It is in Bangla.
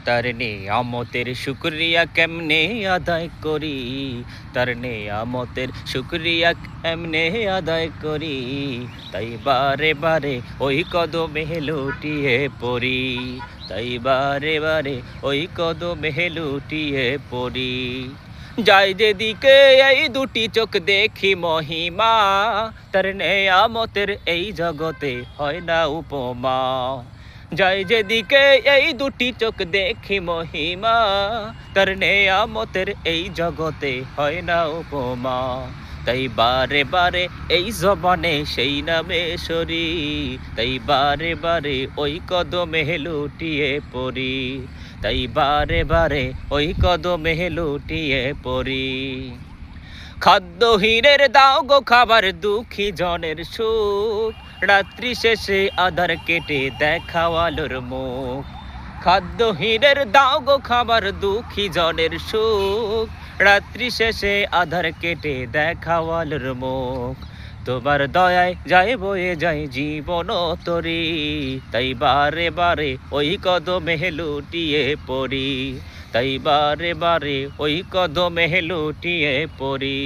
তার নেয়ামতের শুকরিয়া কেমনে আদায় করি, তার নেয়ামতের শুকরিয়া কেমনে আদায় করি, তাই বারে বারে ওই কদমে লুটিয়ে পড়ি, তাই বারে বারে ওই কদমে লুটিয়ে পড়ি। যাই যেদিকে এই দুটি চোখ দেখি মহিমা, তার নেয়ামতের এই জগতে হয় না উপমা। যাই যেদিকে এই দুটি চোখ দেখি মহিমা, তার নেয়ামতের এই জগতে হয় না উপমা। তাই বারে বারে এই জবানে সেই নামে সরি, তাই বারে বারে ওই কদমে লুটিয়ে পড়ি, তাই বারে বারে ওই কদমে লুটিয়ে পড়ি। খাদ্যহীনের দাও গো খাবার, দুঃখী জনের সুখ, রাত্রি শেষে আধার কেটে দেখাও আলোর মুখ। খাদ্যহীনের দাও গো খাবার, দুঃখী জনের সুখ, রাত্রি শেষে আধার কেটে দেখাও আলোর মুখ। তোমার দয়ায় যায় বয়ে যায় জীবন তরি, তাই বারে বারে ওই কদমে লুটিয়ে পড়ি, তাই বারে বারে ওই কদমে লুটিয়ে পড়ি।